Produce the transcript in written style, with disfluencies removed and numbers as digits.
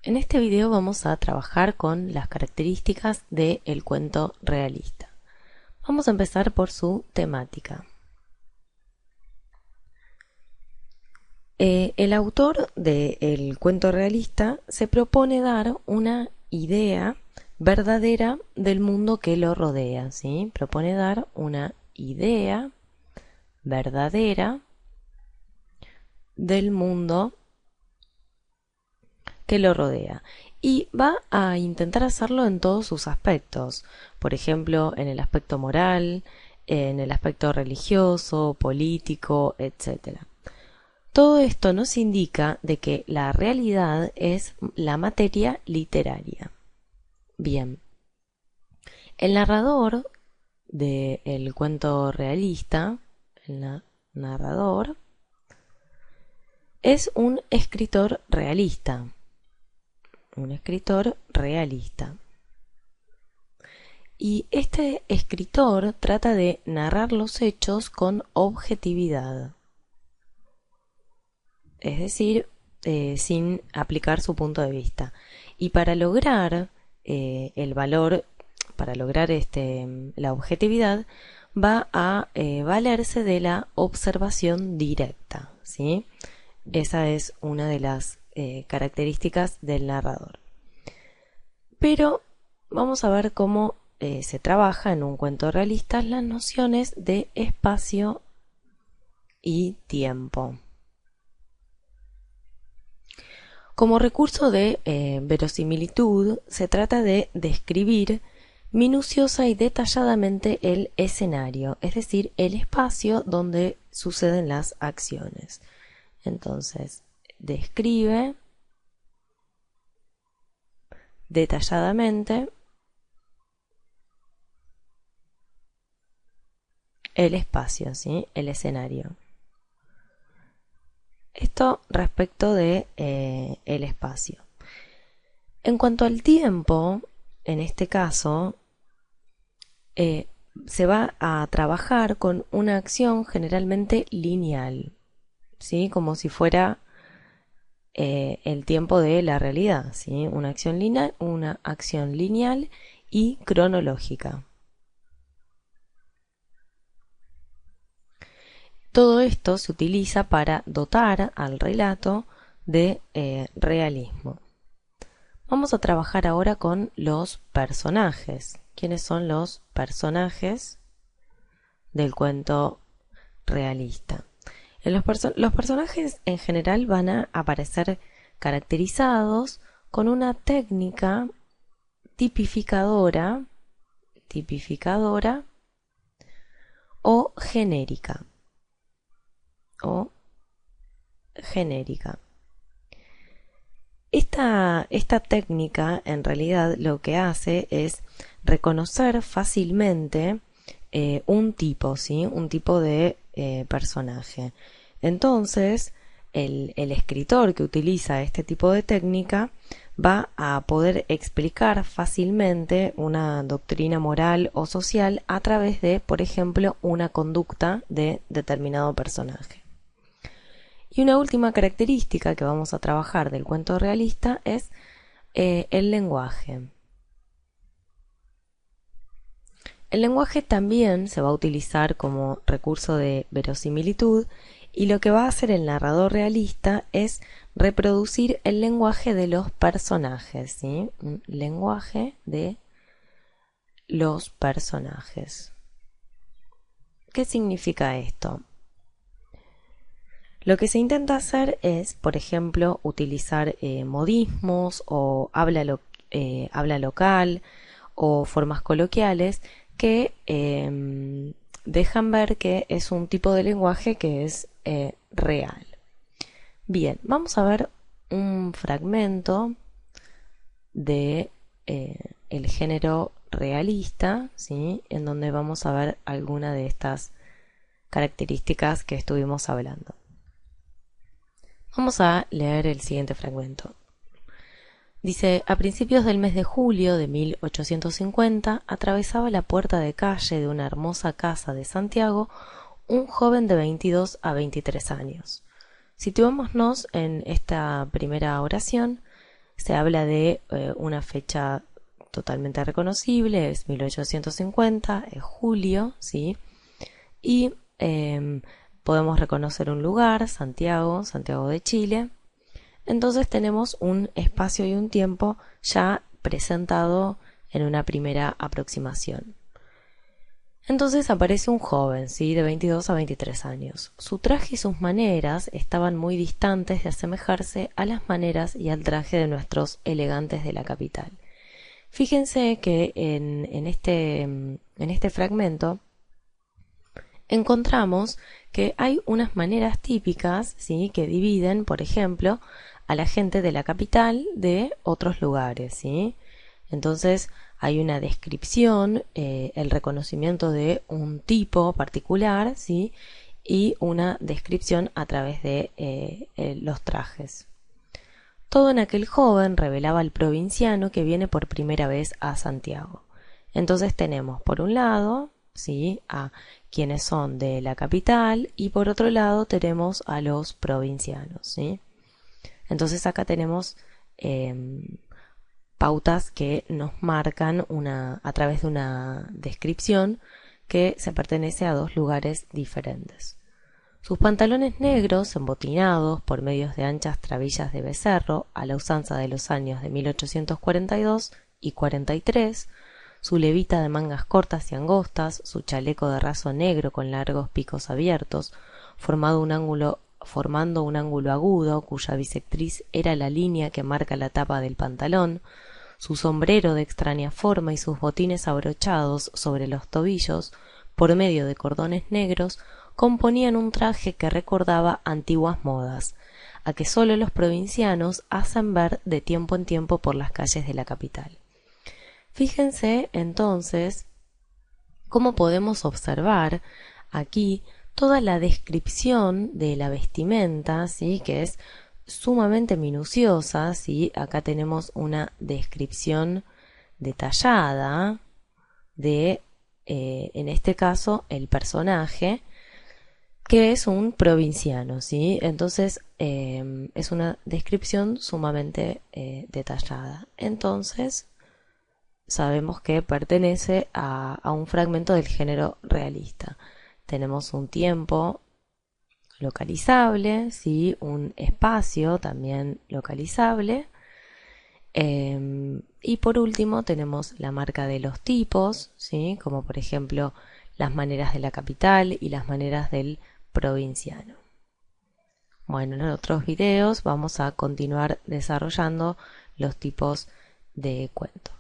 En este video vamos a trabajar con las características del cuento realista. Vamos a empezar por su temática. El autor del cuento realista se propone dar una idea verdadera del mundo que lo rodea, ¿sí? Propone dar una idea verdadera del mundo que lo rodea y va a intentar hacerlo en todos sus aspectos, por ejemplo, en el aspecto moral, en el aspecto religioso, político, etc. Todo esto nos indica de que la realidad es la materia literaria. Bien, el narrador del cuento realista, el narrador, es un escritor realista. Un escritor realista. Y este escritor trata de narrar los hechos con objetividad. Es decir, sin aplicar su punto de vista. Y para lograr el valor, para lograr la objetividad, va a valerse de la observación directa, ¿sí? Esa es una de las características del narrador. Pero vamos a ver cómo se trabaja en un cuento realista las nociones de espacio y tiempo. Como recurso de verosimilitud, se trata de describir minuciosa y detalladamente el escenario, es decir, el espacio donde suceden las acciones. Entonces, describe detalladamente el espacio, ¿sí? El escenario. Esto respecto de el espacio. En cuanto al tiempo, en este caso, se va a trabajar con una acción generalmente lineal, ¿sí? Como si fuera el tiempo de la realidad, ¿sí? Una acción lineal y cronológica. Todo esto se utiliza para dotar al relato de realismo. Vamos a trabajar ahora con los personajes. ¿Quiénes son los personajes del cuento realista? Los personajes en general van a aparecer caracterizados con una técnica tipificadora o genérica. Esta técnica en realidad lo que hace es reconocer fácilmente un tipo, ¿sí? Un tipo de personaje. Entonces, el escritor que utiliza este tipo de técnica va a poder explicar fácilmente una doctrina moral o social a través de, por ejemplo, una conducta de determinado personaje. Y una última característica que vamos a trabajar del cuento realista es el lenguaje. El lenguaje también se va a utilizar como recurso de verosimilitud y lo que va a hacer el narrador realista es reproducir el lenguaje de los personajes, ¿sí? Un lenguaje de los personajes. ¿Qué significa esto? Lo que se intenta hacer es, por ejemplo, utilizar modismos o habla local o formas coloquiales que dejan ver que es un tipo de lenguaje que es real. Bien, vamos a ver un fragmento de el género realista, ¿sí? En donde vamos a ver alguna de estas características que estuvimos hablando. Vamos a leer el siguiente fragmento. Dice, a principios del mes de julio de 1850, atravesaba la puerta de calle de una hermosa casa de Santiago un joven de 22 a 23 años. Situémonos en esta primera oración. se habla de una fecha totalmente reconocible, es 1850, es julio, ¿sí? Y podemos reconocer un lugar, Santiago, Santiago de Chile. Entonces tenemos un espacio y un tiempo ya presentado en una primera aproximación. Entonces aparece un joven, ¿sí? De 22 a 23 años. Su traje y sus maneras estaban muy distantes de asemejarse a las maneras y al traje de nuestros elegantes de la capital. Fíjense que en este fragmento encontramos que hay unas maneras típicas, ¿sí? Que dividen, por ejemplo, a la gente de la capital de otros lugares, ¿sí? Entonces hay una descripción, el reconocimiento de un tipo particular, ¿sí? Y una descripción a través de los trajes. Todo en aquel joven revelaba al provinciano que viene por primera vez a Santiago. Entonces tenemos por un lado, ¿sí? A quienes son de la capital y por otro lado tenemos a los provincianos, ¿sí? Entonces acá tenemos pautas que nos marcan a través de una descripción que se pertenece a dos lugares diferentes. Sus pantalones negros, embotinados por medios de anchas trabillas de becerro, a la usanza de los años de 1842 y 43, su levita de mangas cortas y angostas, su chaleco de raso negro con largos picos abiertos, formando un ángulo agudo, cuya bisectriz era la línea que marca la tapa del pantalón, su sombrero de extraña forma y sus botines abrochados sobre los tobillos, por medio de cordones negros, componían un traje que recordaba antiguas modas, a que sólo los provincianos hacen ver de tiempo en tiempo por las calles de la capital. Fíjense entonces cómo podemos observar aquí toda la descripción de la vestimenta, ¿sí? Que es sumamente minuciosa, ¿sí? Acá tenemos una descripción detallada de, en este caso, el personaje, que es un provinciano, ¿sí? Entonces es una descripción sumamente detallada. Entonces sabemos que pertenece a un fragmento del género realista. Tenemos un tiempo localizable, ¿sí? Un espacio también localizable. Y por último tenemos la marca de los tipos, ¿sí? Como por ejemplo las maneras de la capital y las maneras del provinciano. Bueno, en otros videos vamos a continuar desarrollando los tipos de cuento.